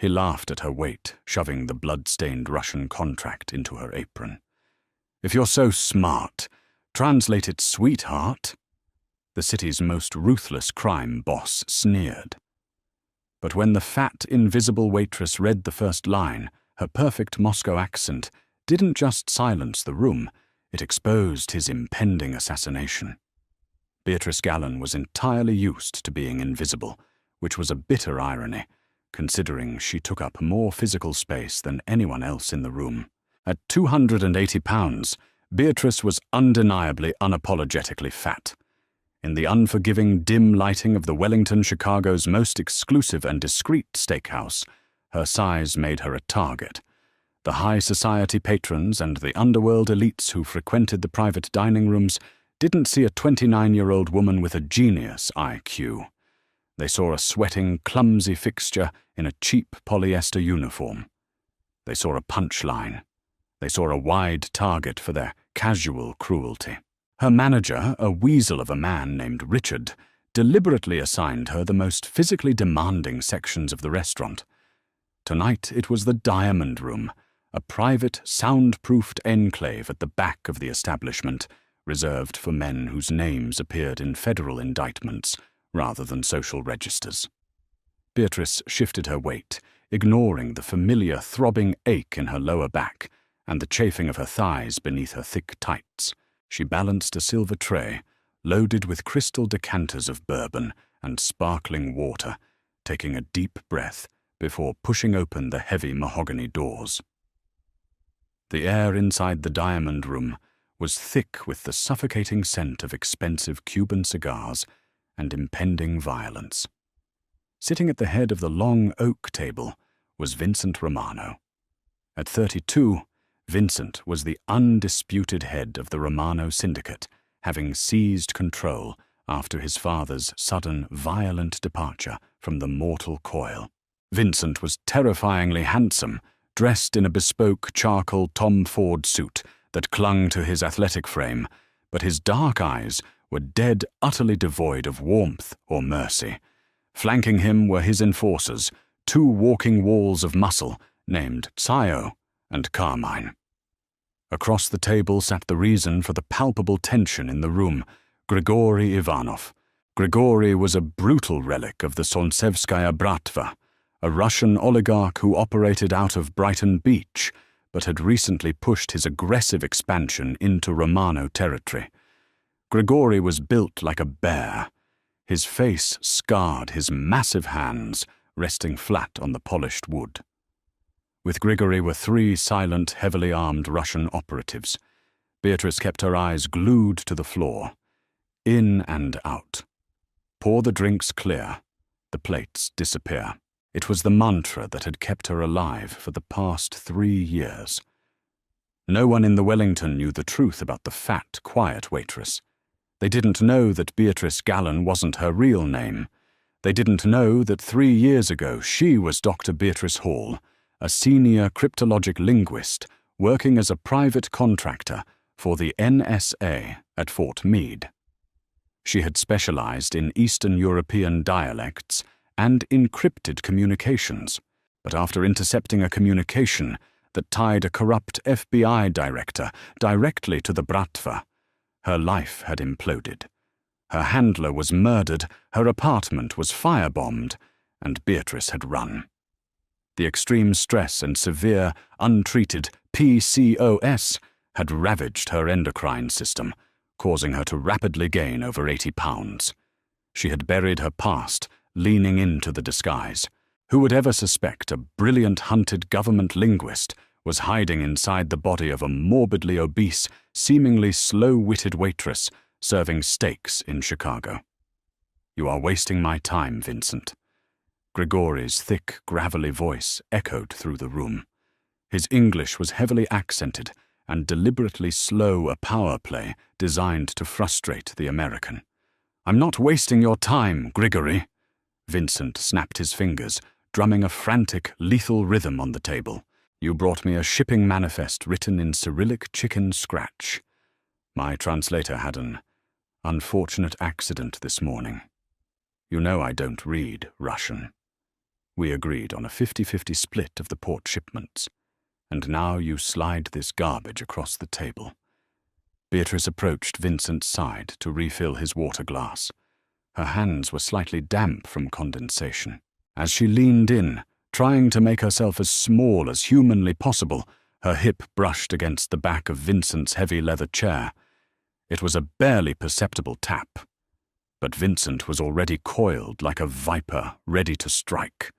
He laughed at her weight, shoving the blood-stained Russian contract into her apron. "If you're so smart, translate it sweetheart." The city's most ruthless crime boss sneered. But when the fat, invisible waitress read the first line, her perfect Moscow accent didn't just silence the room, it exposed his impending assassination. Beatrice Gallen was entirely used to being invisible, which was a bitter irony, considering she took up more physical space than anyone else in the room. At 280 pounds, Beatrice was undeniably unapologetically fat. In the unforgiving, dim lighting of the Wellington, Chicago's most exclusive and discreet steakhouse, her size made her a target. The high society patrons and the underworld elites who frequented the private dining rooms didn't see a 29-year-old woman with a genius IQ. They saw a sweating, clumsy fixture in a cheap polyester uniform. They saw a punchline. They saw a wide target for their casual cruelty. Her manager, a weasel of a man named Richard, deliberately assigned her the most physically demanding sections of the restaurant. Tonight it was the Diamond Room, a private, soundproofed enclave at the back of the establishment, reserved for men whose names appeared in federal indictments rather than social registers. Beatrice shifted her weight, ignoring the familiar throbbing ache in her lower back and the chafing of her thighs beneath her thick tights. She balanced a silver tray, loaded with crystal decanters of bourbon and sparkling water, taking a deep breath before pushing open the heavy mahogany doors. The air inside the Diamond Room was thick with the suffocating scent of expensive Cuban cigars and impending violence. Sitting at the head of the long oak table was Vincent Romano. At 32, Vincent was the undisputed head of the Romano syndicate, having seized control after his father's sudden, violent departure from the mortal coil. Vincent was terrifyingly handsome, dressed in a bespoke charcoal Tom Ford suit that clung to his athletic frame, but his dark eyes were dead, utterly devoid of warmth or mercy. Flanking him were his enforcers, two walking walls of muscle named Tsio and Carmine. Across the table sat the reason for the palpable tension in the room, Grigory Ivanov. Grigory was a brutal relic of the Solntsevskaya Bratva, a Russian oligarch who operated out of Brighton Beach, but had recently pushed his aggressive expansion into Romano territory. Grigory was built like a bear. His face scarred his massive hands, resting flat on the polished wood. With Grigory were three silent, heavily armed Russian operatives. Beatrice kept her eyes glued to the floor. In and out. Pour the drinks clear. The plates disappear. It was the mantra that had kept her alive for the past 3 years. No one in the Wellington knew the truth about the fat, quiet waitress. They didn't know that Beatrice Gallen wasn't her real name. They didn't know that 3 years ago she was Dr. Beatrice Hall, a senior cryptologic linguist working as a private contractor for the NSA at Fort Meade. She had specialized in Eastern European dialects and encrypted communications, but after intercepting a communication that tied a corrupt FBI director directly to the Bratva, her life had imploded. Her handler was murdered, her apartment was firebombed, and Beatrice had run. The extreme stress and severe, untreated PCOS had ravaged her endocrine system, causing her to rapidly gain over 80 pounds. She had buried her past, leaning into the disguise. Who would ever suspect a brilliant hunted government linguist was hiding inside the body of a morbidly obese, seemingly slow-witted waitress serving steaks in Chicago? "You are wasting my time, Vincent." Grigory's thick, gravelly voice echoed through the room. His English was heavily accented and deliberately slow, a power play designed to frustrate the American. "I'm not wasting your time, Grigory." Vincent snapped his fingers, drumming a frantic, lethal rhythm on the table. "You brought me a shipping manifest written in Cyrillic chicken scratch. My translator had an unfortunate accident this morning. You know I don't read Russian." We agreed on a 50-50 split of the port shipments, and now you slide this garbage across the table. Beatrice approached Vincent's side to refill his water glass. Her hands were slightly damp from condensation. As she leaned in, trying to make herself as small as humanly possible, her hip brushed against the back of Vincent's heavy leather chair. It was a barely perceptible tap, but Vincent was already coiled like a viper ready to strike.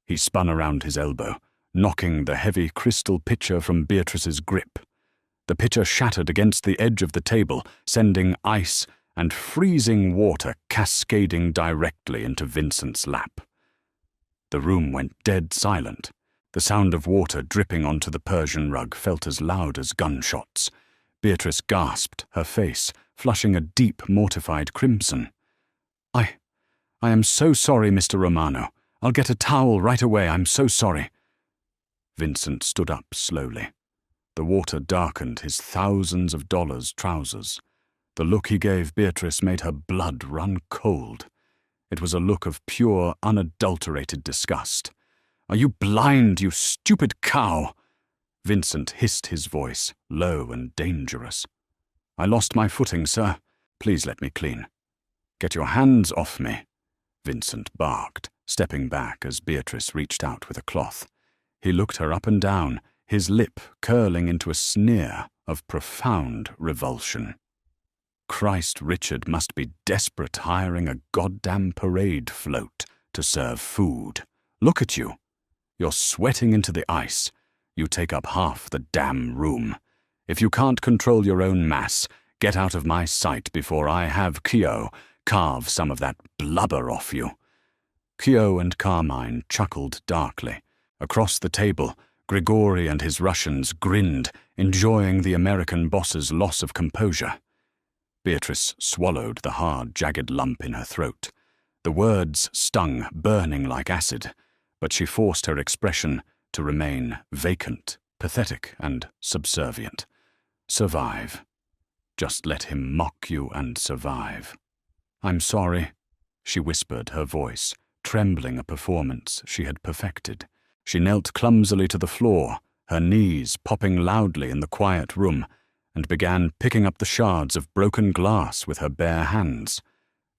He spun around his elbow, knocking the heavy crystal pitcher from Beatrice's grip. The pitcher shattered against the edge of the table, sending ice and freezing water cascading directly into Vincent's lap. The room went dead silent. The sound of water dripping onto the Persian rug felt as loud as gunshots. Beatrice gasped, her face flushing a deep, mortified crimson. I am so sorry, Mr. Romano. I'll get a towel right away. I'm so sorry." Vincent stood up slowly. The water darkened his thousands of dollars trousers. The look he gave Beatrice made her blood run cold. It was a look of pure, unadulterated disgust. "Are you blind, you stupid cow?" Vincent hissed his voice, low and dangerous. "I lost my footing, sir. Please let me clean." "Get your hands off me," Vincent barked, stepping back as Beatrice reached out with a cloth. He looked her up and down, his lip curling into a sneer of profound revulsion. Christ, Richard must be desperate hiring a goddamn parade float to serve food. Look at you. You're sweating into the ice. You take up half the damn room. If you can't control your own mass, get out of my sight before I have Kyo carve some of that blubber off you. Kyo and Carmine chuckled darkly. Across the table, Grigori and his Russians grinned, enjoying the American boss's loss of composure. Beatrice swallowed the hard, jagged lump in her throat. The words stung, burning like acid, but she forced her expression to remain vacant, pathetic, and subservient. Survive. Just let him mock you and survive. "I'm sorry," she whispered, her voice trembling a performance she had perfected. She knelt clumsily to the floor, her knees popping loudly in the quiet room, and began picking up the shards of broken glass with her bare hands.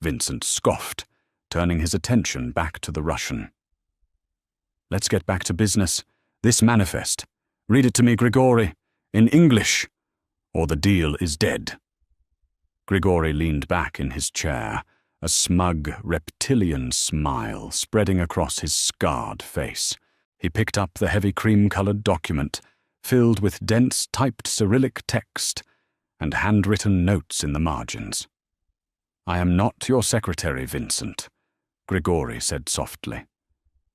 Vincent scoffed, turning his attention back to the Russian. "Let's get back to business. This manifest. Read it to me, Grigori, in English, or the deal is dead." Grigori leaned back in his chair, a smug, reptilian smile spreading across his scarred face. He picked up the heavy cream-colored document, filled with dense typed Cyrillic text and handwritten notes in the margins. "I am not your secretary, Vincent," Grigori said softly.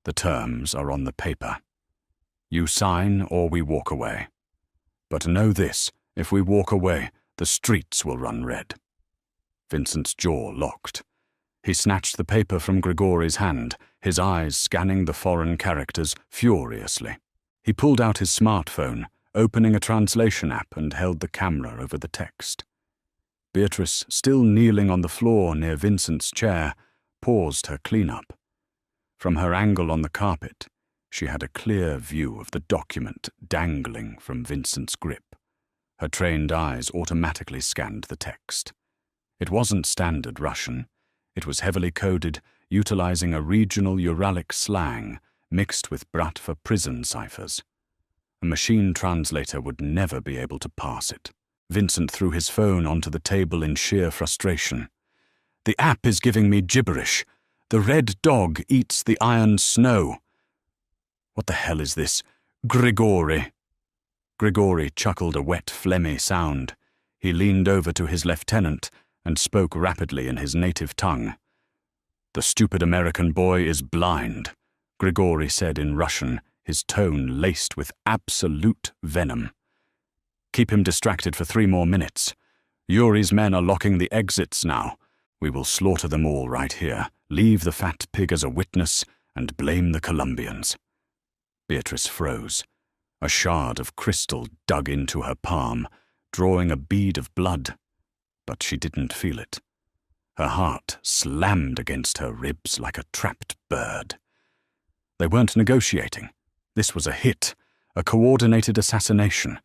"The terms are on the paper. You sign or we walk away. But know this, if we walk away, the streets will run red." Vincent's jaw locked. He snatched the paper from Grigori's hand, his eyes scanning the foreign characters furiously. He pulled out his smartphone, opening a translation app, and held the camera over the text. Beatrice, still kneeling on the floor near Vincent's chair, paused her cleanup. From her angle on the carpet, she had a clear view of the document dangling from Vincent's grip. Her trained eyes automatically scanned the text. It wasn't standard Russian. It was heavily coded, utilizing a regional Uralic slang mixed with Bratva prison ciphers. A machine translator would never be able to parse it. Vincent threw his phone onto the table in sheer frustration. "The app is giving me gibberish. The red dog eats the iron snow. What the hell is this? Grigori." Grigori chuckled a wet, phlegmy sound. He leaned over to his lieutenant and spoke rapidly in his native tongue. "The stupid American boy is blind," Grigori said in Russian, his tone laced with absolute venom. "Keep him distracted for 3 more minutes. Yuri's men are locking the exits now. We will slaughter them all right here, leave the fat pig as a witness, and blame the Colombians." Beatrice froze. A shard of crystal dug into her palm, drawing a bead of blood, but she didn't feel it. Her heart slammed against her ribs like a trapped bird. They weren't negotiating. This was a hit, a coordinated assassination,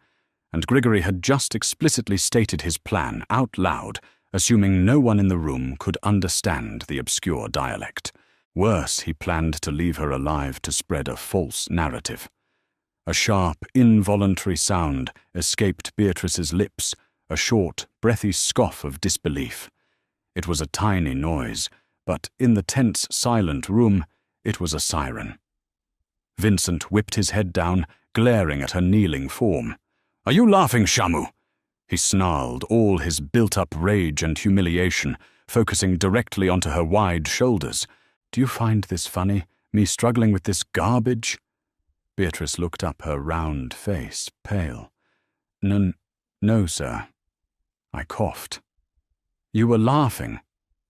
and Grigory had just explicitly stated his plan out loud, assuming no one in the room could understand the obscure dialect. Worse, he planned to leave her alive to spread a false narrative. A sharp, involuntary sound escaped Beatrice's lips, a short, breathy scoff of disbelief. It was a tiny noise, but in the tense, silent room, it was a siren. Vincent whipped his head down, glaring at her kneeling form. "Are you laughing, Shamu?" He snarled, all his built-up rage and humiliation focusing directly onto her wide shoulders. "Do you find this funny, me struggling with this garbage?" Beatrice looked up, her round face pale. No, sir." I coughed. "You were laughing,"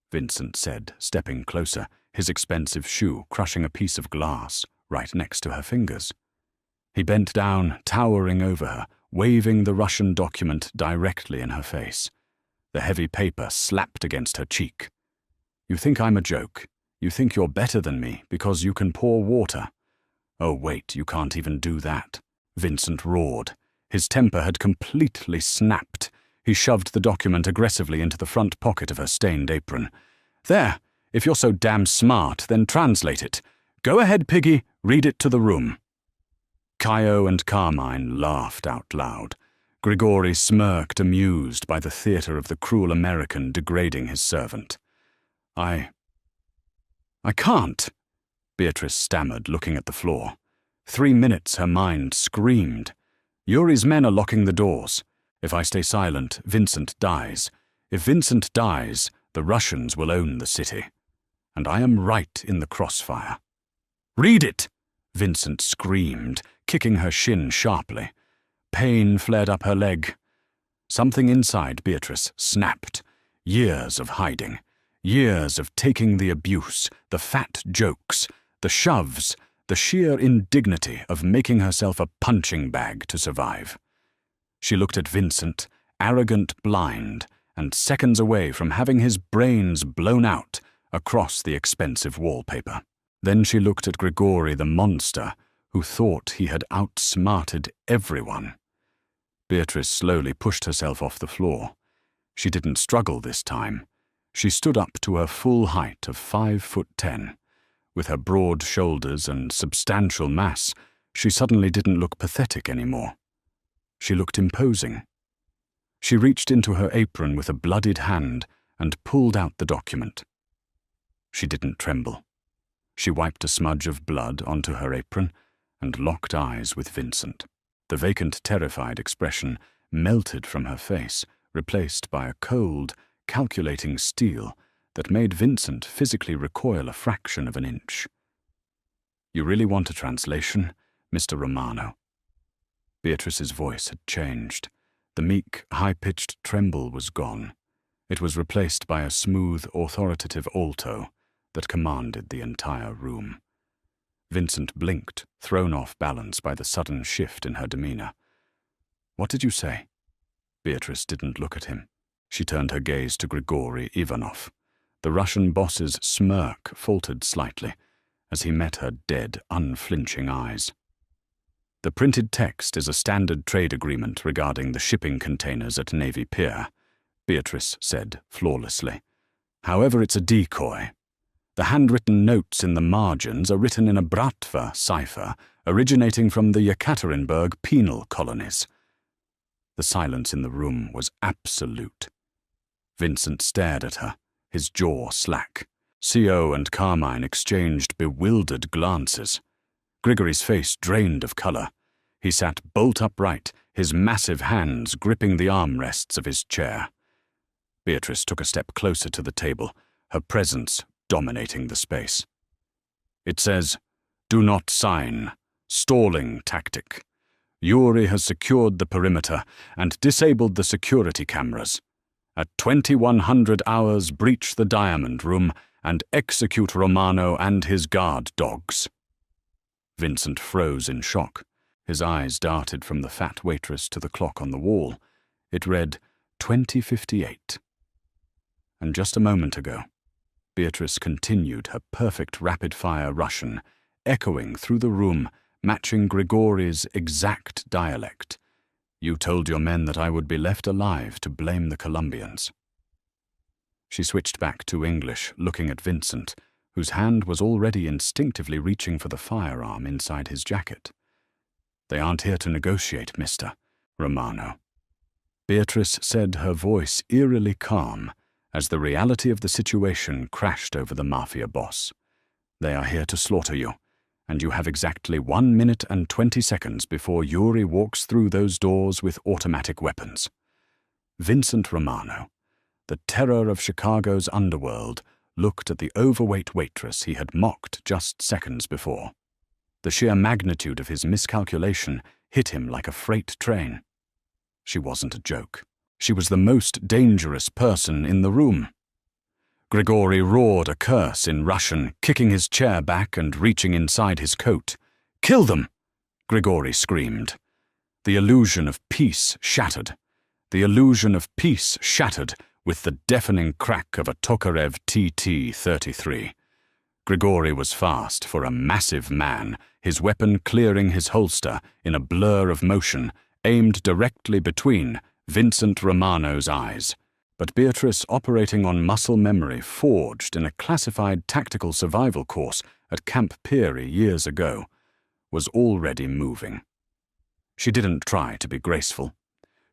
Vincent said, stepping closer, his expensive shoe crushing a piece of glass right next to her fingers. He bent down, towering over her, waving the Russian document directly in her face. The heavy paper slapped against her cheek. "You think I'm a joke. You think you're better than me because you can pour water. Oh, wait, you can't even do that," Vincent roared. His temper had completely snapped. He shoved the document aggressively into the front pocket of her stained apron. "There, if you're so damn smart, then translate it. Go ahead, Piggy, read it to the room." Caio and Carmine laughed out loud. Grigory smirked, amused by the theatre of the cruel American degrading his servant. I can't," Beatrice stammered, looking at the floor. 3 minutes, her mind screamed. "Yuri's men are locking the doors. If I stay silent, Vincent dies. If Vincent dies, the Russians will own the city. And I am right in the crossfire." "Read it!" Vincent screamed, kicking her shin sharply. Pain flared up her leg. Something inside Beatrice snapped. Years of hiding. Years of taking the abuse, the fat jokes, the shoves, the sheer indignity of making herself a punching bag to survive. She looked at Vincent, arrogant, blind, and seconds away from having his brains blown out across the expensive wallpaper. Then she looked at Grigory the monster, who thought he had outsmarted everyone. Beatrice slowly pushed herself off the floor. She didn't struggle this time. She stood up to her full height of 5'10". With her broad shoulders and substantial mass, she suddenly didn't look pathetic anymore. She looked imposing. She reached into her apron with a bloodied hand and pulled out the document. She didn't tremble. She wiped a smudge of blood onto her apron and locked eyes with Vincent. The vacant, terrified expression melted from her face, replaced by a cold, calculating steel that made Vincent physically recoil a fraction of an inch. "You really want a translation, Mr. Romano?" Beatrice's voice had changed. The meek, high-pitched tremble was gone. It was replaced by a smooth, authoritative alto that commanded the entire room. Vincent blinked, thrown off balance by the sudden shift in her demeanor. "What did you say?" Beatrice didn't look at him. She turned her gaze to Grigory Ivanov. The Russian boss's smirk faltered slightly as he met her dead, unflinching eyes. "The printed text is a standard trade agreement regarding the shipping containers at Navy Pier," Beatrice said flawlessly. "However, it's a decoy. The handwritten notes in the margins are written in a Bratva cipher originating from the Yekaterinburg penal colonies." The silence in the room was absolute. Vincent stared at her, his jaw slack. Co and Carmine exchanged bewildered glances. Grigory's face drained of color. He sat bolt upright, his massive hands gripping the armrests of his chair. Beatrice took a step closer to the table, her presence dominating the space. "It says, 'Do not sign. Stalling tactic. Yuri has secured the perimeter and disabled the security cameras. At 2100 hours, breach the diamond room and execute Romano and his guard dogs.'" Vincent froze in shock. His eyes darted from the fat waitress to the clock on the wall. It read 20:58. And just a moment ago, Beatrice continued her perfect rapid-fire Russian, echoing through the room, matching Grigori's exact dialect. "You told your men that I would be left alive to blame the Colombians." She switched back to English, looking at Vincent, whose hand was already instinctively reaching for the firearm inside his jacket. "They aren't here to negotiate, Mr. Romano." Beatrice said, her voice eerily calm, as the reality of the situation crashed over the Mafia boss. "They are here to slaughter you, and you have exactly 1 minute and 20 seconds before Yuri walks through those doors with automatic weapons." Vincent Romano, the terror of Chicago's underworld, looked at the overweight waitress he had mocked just seconds before. The sheer magnitude of his miscalculation hit him like a freight train. She wasn't a joke. She was the most dangerous person in the room. Grigori roared a curse in Russian, kicking his chair back and reaching inside his coat. "Kill them!" Grigori screamed. The illusion of peace shattered. The illusion of peace shattered with the deafening crack of a Tokarev TT-33. Grigori was fast for a massive man, his weapon clearing his holster in a blur of motion, aimed directly between Vincent Romano's eyes. But Beatrice, operating on muscle memory forged in a classified tactical survival course at Camp Peary years ago, was already moving. She didn't try to be graceful.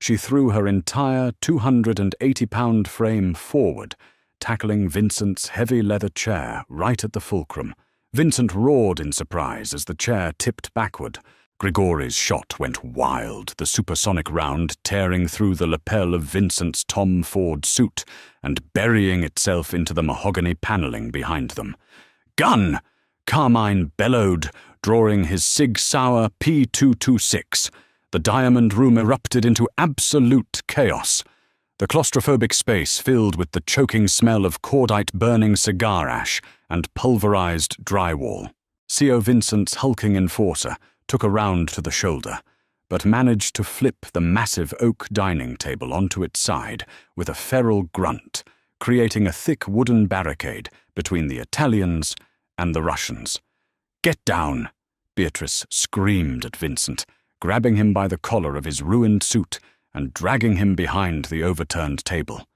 She threw her entire 280-pound frame forward, tackling Vincent's heavy leather chair right at the fulcrum. Vincent roared in surprise as the chair tipped backward. Grigori's shot went wild, the supersonic round tearing through the lapel of Vincent's Tom Ford suit and burying itself into the mahogany paneling behind them. "Gun!" Carmine bellowed, drawing his Sig Sauer P226. The diamond room erupted into absolute chaos. The claustrophobic space filled with the choking smell of cordite burning cigar ash and pulverized drywall. C.O. Vincent's hulking enforcer took a round to the shoulder, but managed to flip the massive oak dining table onto its side with a feral grunt, creating a thick wooden barricade between the Italians and the Russians. "Get down!" Beatrice screamed at Vincent, grabbing him by the collar of his ruined suit and dragging him behind the overturned table.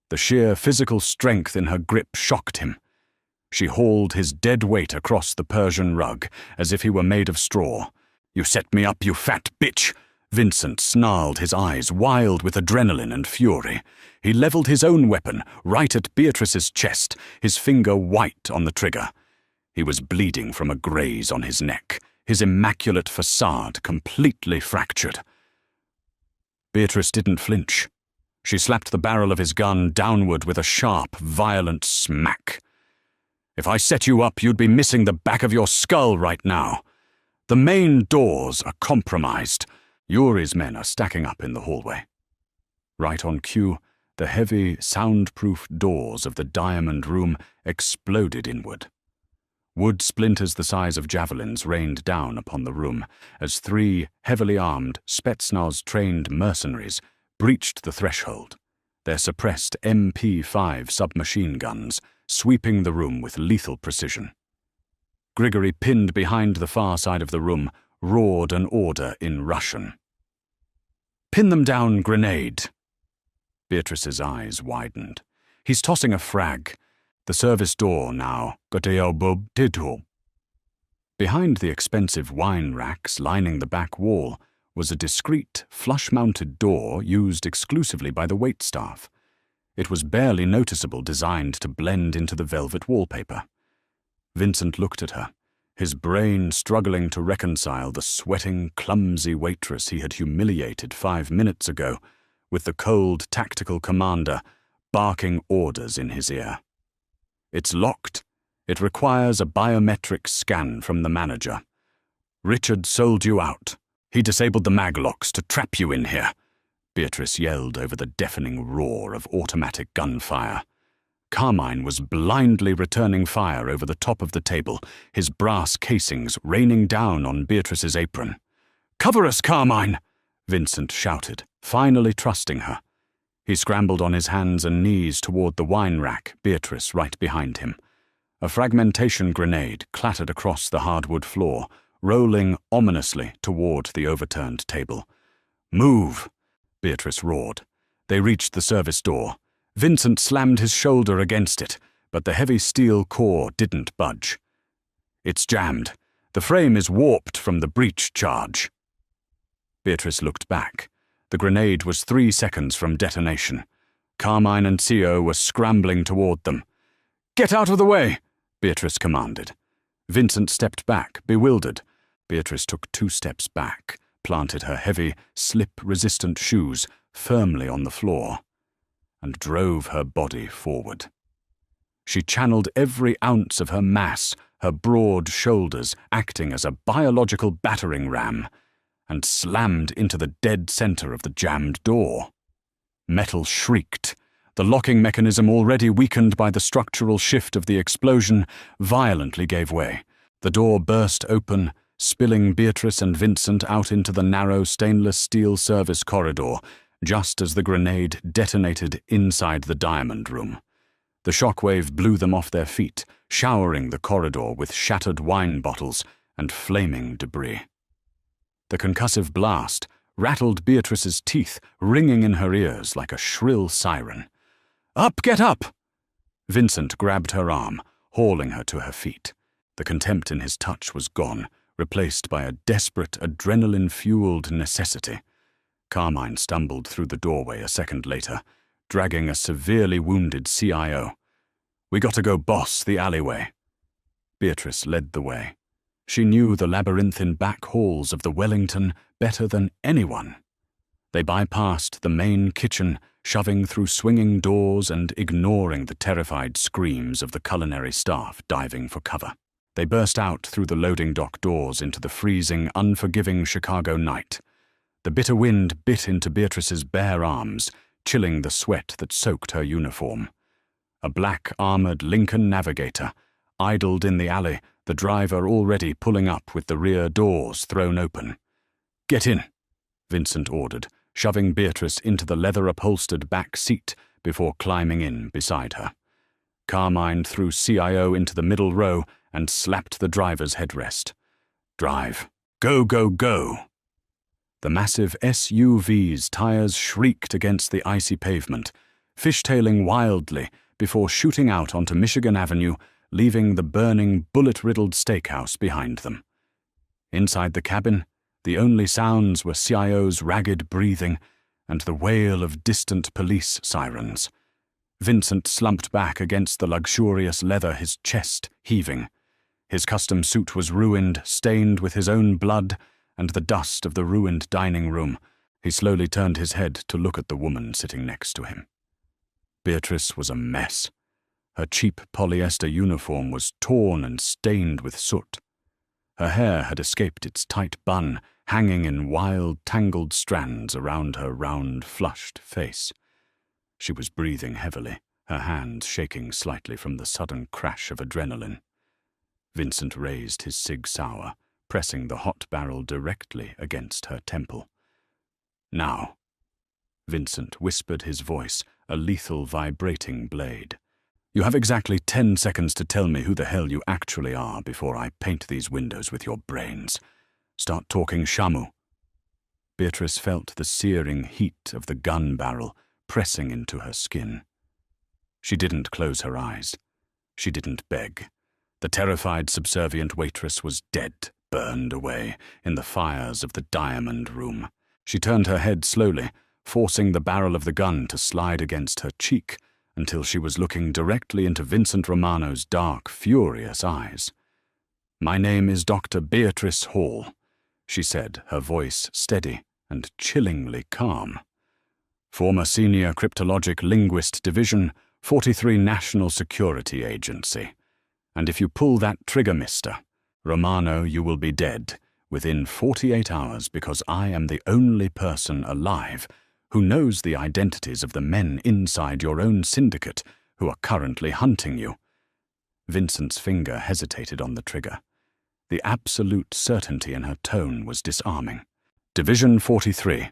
The sheer physical strength in her grip shocked him. She hauled his dead weight across the Persian rug as if he were made of straw. "You set me up, you fat bitch!" Vincent snarled, his eyes wild with adrenaline and fury. He leveled his own weapon right at Beatrice's chest, his finger white on the trigger. He was bleeding from a graze on his neck, his immaculate facade completely fractured. Beatrice didn't flinch. She slapped the barrel of his gun downward with a sharp, violent smack. "If I set you up, you'd be missing the back of your skull right now. The main doors are compromised. Yuri's men are stacking up in the hallway." Right on cue, the heavy, soundproof doors of the diamond room exploded inward. Wood splinters the size of javelins rained down upon the room as 3 heavily armed Spetsnaz-trained mercenaries breached the threshold, their suppressed MP5 submachine guns sweeping the room with lethal precision. Grigori, pinned behind the far side of the room, roared an order in Russian. "Pin them down, grenade!" Beatrice's eyes widened. "He's tossing a frag. The service door now. Behind the expensive wine racks lining the back wall was a discreet, flush-mounted door used exclusively by the waitstaff. It was barely noticeable, designed to blend into the velvet wallpaper. Vincent looked at her, his brain struggling to reconcile the sweating, clumsy waitress he had humiliated 5 minutes ago with the cold tactical commander barking orders in his ear. "It's locked. It requires a biometric scan from the manager. Richard sold you out. He disabled the maglocks to trap you in here," Beatrice yelled over the deafening roar of automatic gunfire. Carmine was blindly returning fire over the top of the table, his brass casings raining down on Beatrice's apron. "Cover us, Carmine!" Vincent shouted, finally trusting her. He scrambled on his hands and knees toward the wine rack, Beatrice right behind him. A fragmentation grenade clattered across the hardwood floor, rolling ominously toward the overturned table. "Move!" Beatrice roared. They reached the service door. Vincent slammed his shoulder against it, but the heavy steel core didn't budge. "It's jammed. The frame is warped from the breach charge." Beatrice looked back. The grenade was 3 seconds from detonation. Carmine and Theo were scrambling toward them. "Get out of the way!" Beatrice commanded. Vincent stepped back, bewildered. Beatrice took 2 steps back, planted her heavy, slip-resistant shoes firmly on the floor, and drove her body forward. She channeled every ounce of her mass, her broad shoulders acting as a biological battering ram, and slammed into the dead center of the jammed door. Metal shrieked. The locking mechanism, already weakened by the structural shift of the explosion, violently gave way. The door burst open, spilling Beatrice and Vincent out into the narrow stainless steel service corridor, just as the grenade detonated inside the diamond room. The shockwave blew them off their feet, showering the corridor with shattered wine bottles and flaming debris. The concussive blast rattled Beatrice's teeth, ringing in her ears like a shrill siren. "Up, get up!" Vincent grabbed her arm, hauling her to her feet. The contempt in his touch was gone, replaced by a desperate, adrenaline-fueled necessity. Carmine stumbled through the doorway a second later, dragging a severely wounded CIO. "We got to go boss the alleyway." Beatrice led the way. She knew the labyrinthine back halls of the Wellington better than anyone. They bypassed the main kitchen, shoving through swinging doors and ignoring the terrified screams of the culinary staff diving for cover. They burst out through the loading dock doors into the freezing, unforgiving Chicago night. The bitter wind bit into Beatrice's bare arms, chilling the sweat that soaked her uniform. A black armored Lincoln Navigator idled in the alley, the driver already pulling up with the rear doors thrown open. "Get in," Vincent ordered, shoving Beatrice into the leather-upholstered back seat before climbing in beside her. Carmine threw CIO into the middle row and slapped the driver's headrest. "Drive. Go, go, go." The massive SUV's tires shrieked against the icy pavement, fishtailing wildly before shooting out onto Michigan Avenue, leaving the burning, bullet-riddled steakhouse behind them. Inside the cabin, the only sounds were CIO's ragged breathing and the wail of distant police sirens. Vincent slumped back against the luxurious leather, his chest heaving. His custom suit was ruined, stained with his own blood and the dust of the ruined dining room. He slowly turned his head to look at the woman sitting next to him. Beatrice was a mess. Her cheap polyester uniform was torn and stained with soot. Her hair had escaped its tight bun, hanging in wild, tangled strands around her round, flushed face. She was breathing heavily, her hands shaking slightly from the sudden crash of adrenaline. Vincent raised his Sig Sauer, pressing the hot barrel directly against her temple. "Now," Vincent whispered, his voice a lethal vibrating blade. "You have exactly 10 seconds to tell me who the hell you actually are before I paint these windows with your brains. Start talking Shamu." Beatrice felt the searing heat of the gun barrel pressing into her skin. She didn't close her eyes. She didn't beg. The terrified, subservient waitress was dead, burned away in the fires of the diamond room. She turned her head slowly, forcing the barrel of the gun to slide against her cheek until she was looking directly into Vincent Romano's dark, furious eyes. "My name is Dr. Beatrice Hall," she said, her voice steady and chillingly calm. "Former Senior Cryptologic Linguist Division, 43 National Security Agency. And if you pull that trigger, Mr. Romano, you will be dead within 48 hours because I am the only person alive who knows the identities of the men inside your own syndicate who are currently hunting you." Vincent's finger hesitated on the trigger. The absolute certainty in her tone was disarming. "Division 43.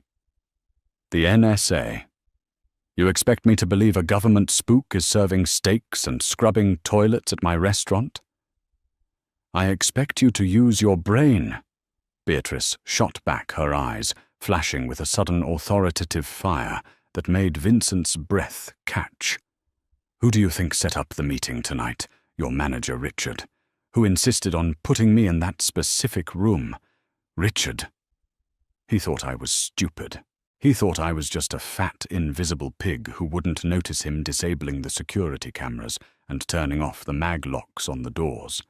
The NSA. You expect me to believe a government spook is serving steaks and scrubbing toilets at my restaurant? I expect you to use your brain. Beatrice shot back her eyes, flashing with a sudden authoritative fire that made Vincent's breath catch. Who do you think set up the meeting tonight? Your manager, Richard, who insisted on putting me in that specific room. Richard. He thought I was stupid. He thought I was just a fat, invisible pig who wouldn't notice him disabling the security cameras and turning off the mag locks on the doors.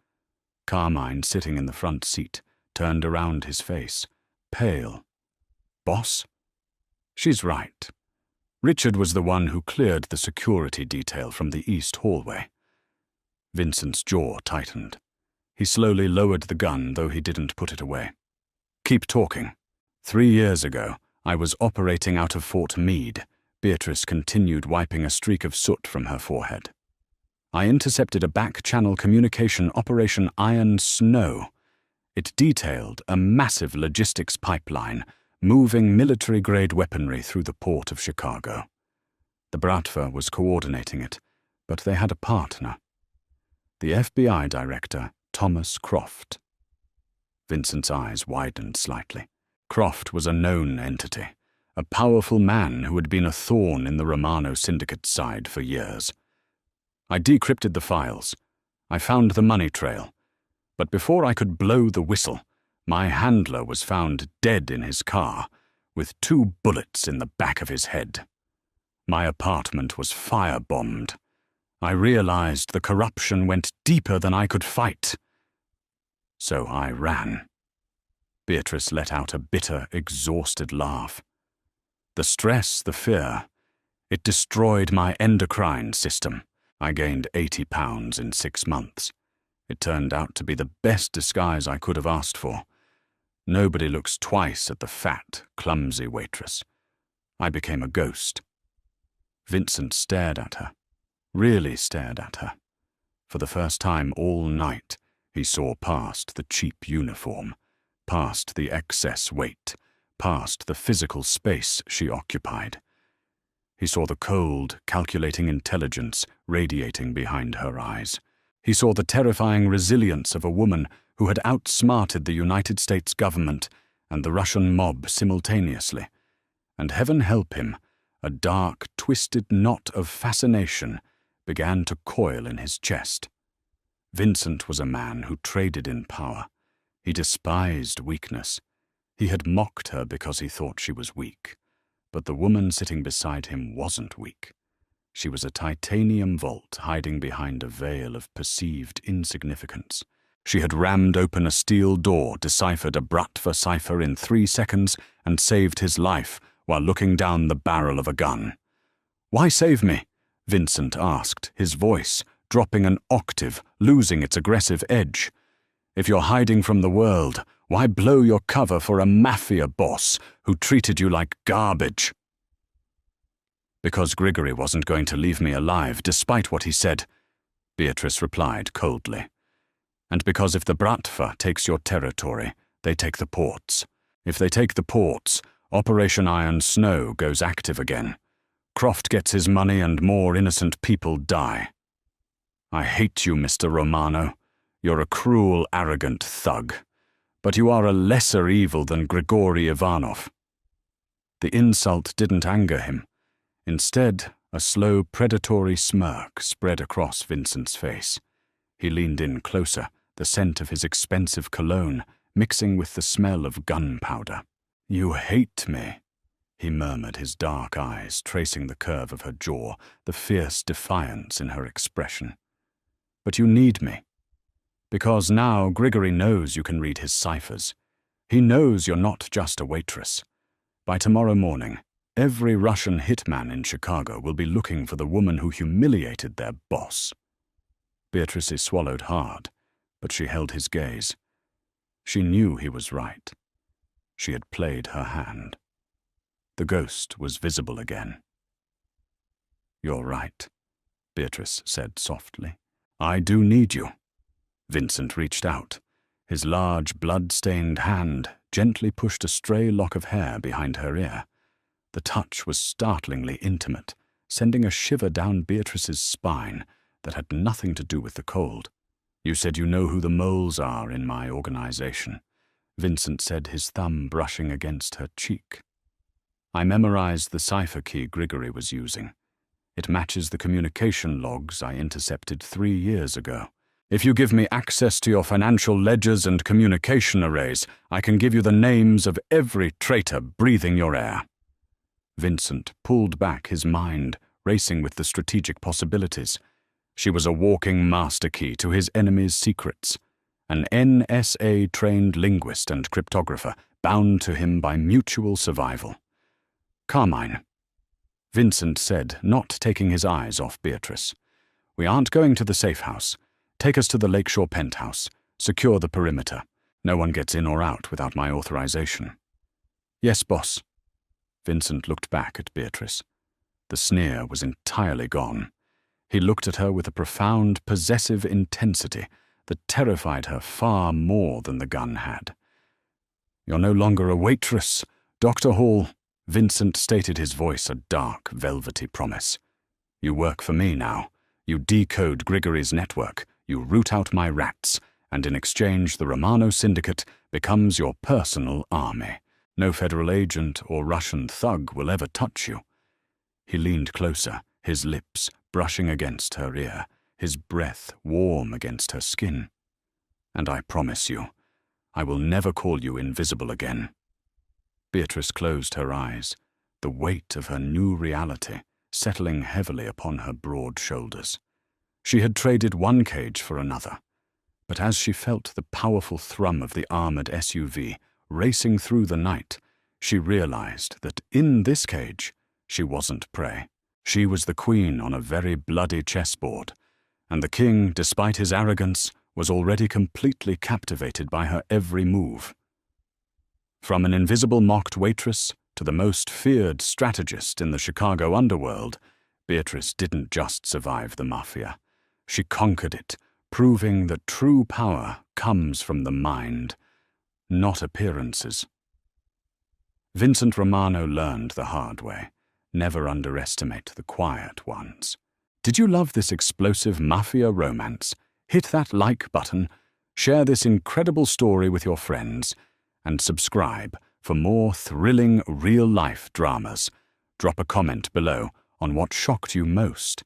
Carmine, sitting in the front seat, turned around his face, pale. Boss? She's right. Richard was the one who cleared the security detail from the east hallway. Vincent's jaw tightened. He slowly lowered the gun, though he didn't put it away. Keep talking. 3 years ago, I was operating out of Fort Meade. Beatrice continued, wiping a streak of soot from her forehead. I intercepted a back-channel communication Operation Iron Snow. It detailed a massive logistics pipeline, moving military-grade weaponry through the port of Chicago. The Bratva was coordinating it, but they had a partner. The FBI director, Thomas Croft. Vincent's eyes widened slightly. Croft was a known entity, a powerful man who had been a thorn in the Romano syndicate's side for years. I decrypted the files. I found the money trail. But before I could blow the whistle, my handler was found dead in his car, with 2 bullets in the back of his head. My apartment was firebombed. I realized the corruption went deeper than I could fight. So I ran. Beatrice let out a bitter, exhausted laugh. The stress, the fear, it destroyed my endocrine system. I gained 80 pounds in 6 months. It turned out to be the best disguise I could have asked for. Nobody looks twice at the fat, clumsy waitress. I became a ghost. Vincent stared at her, really stared at her. For the first time all night, he saw past the cheap uniform, past the excess weight, past the physical space she occupied. He saw the cold, calculating intelligence radiating behind her eyes. He saw the terrifying resilience of a woman who had outsmarted the United States government and the Russian mob simultaneously. And heaven help him, a dark, twisted knot of fascination began to coil in his chest. Vincent was a man who traded in power. He despised weakness. He had mocked her because he thought she was weak. But the woman sitting beside him wasn't weak. She was a titanium vault hiding behind a veil of perceived insignificance. She had rammed open a steel door, deciphered a Bratva cipher in 3 seconds, and saved his life while looking down the barrel of a gun. "Why save me?" Vincent asked, his voice dropping an octave, losing its aggressive edge. "If you're hiding from the world, why blow your cover for a mafia boss who treated you like garbage?" "Because Grigory wasn't going to leave me alive, despite what he said," Beatrice replied coldly. "And because if the Bratva takes your territory, they take the ports. If they take the ports, Operation Iron Snow goes active again. Croft gets his money and more innocent people die. I hate you, Mr. Romano. You're a cruel, arrogant thug. But you are a lesser evil than Grigory Ivanov." The insult didn't anger him. Instead, a slow, predatory smirk spread across Vincent's face. He leaned in closer, the scent of his expensive cologne mixing with the smell of gunpowder. "You hate me," he murmured, his dark eyes tracing the curve of her jaw, the fierce defiance in her expression. "But you need me. Because now Grigory knows you can read his ciphers. He knows you're not just a waitress. By tomorrow morning, every Russian hitman in Chicago will be looking for the woman who humiliated their boss." Beatrice swallowed hard, but she held his gaze. She knew he was right. She had played her hand. The ghost was visible again. "You're right," Beatrice said softly. "I do need you." Vincent reached out. His large, blood-stained hand gently pushed a stray lock of hair behind her ear. The touch was startlingly intimate, sending a shiver down Beatrice's spine that had nothing to do with the cold. "You said you know who the moles are in my organization," Vincent said, his thumb brushing against her cheek. "I memorized the cipher key Grigory was using. It matches the communication logs I intercepted 3 years ago. If you give me access to your financial ledgers and communication arrays, I can give you the names of every traitor breathing your air." Vincent pulled back, his mind racing with the strategic possibilities. She was a walking master key to his enemy's secrets, an NSA-trained linguist and cryptographer bound to him by mutual survival. "Carmine," Vincent said, not taking his eyes off Beatrice. "We aren't going to the safe house. Take us to the Lakeshore penthouse. Secure the perimeter. No one gets in or out without my authorization." "Yes, boss." Vincent looked back at Beatrice. The sneer was entirely gone. He looked at her with a profound, possessive intensity that terrified her far more than the gun had. "You're no longer a waitress, Dr. Hall," Vincent stated, his voice a dark, velvety promise. "You work for me now. You decode Grigory's network. You root out my rats, and in exchange the Romano Syndicate becomes your personal army. No federal agent or Russian thug will ever touch you." He leaned closer, his lips brushing against her ear, his breath warm against her skin. "And I promise you, I will never call you invisible again." Beatrice closed her eyes, the weight of her new reality settling heavily upon her broad shoulders. She had traded one cage for another, but as she felt the powerful thrum of the armored SUV racing through the night, she realized that in this cage she wasn't prey. She was the queen on a very bloody chessboard, and the king, despite his arrogance, was already completely captivated by her every move. From an invisible mocked waitress to the most feared strategist in the Chicago underworld, Beatrice didn't just survive the mafia. She conquered it, proving that true power comes from the mind, not appearances. Vincent Romano learned the hard way. Never underestimate the quiet ones. Did you love this explosive mafia romance? Hit that like button, share this incredible story with your friends, and subscribe for more thrilling real-life dramas. Drop a comment below on what shocked you most.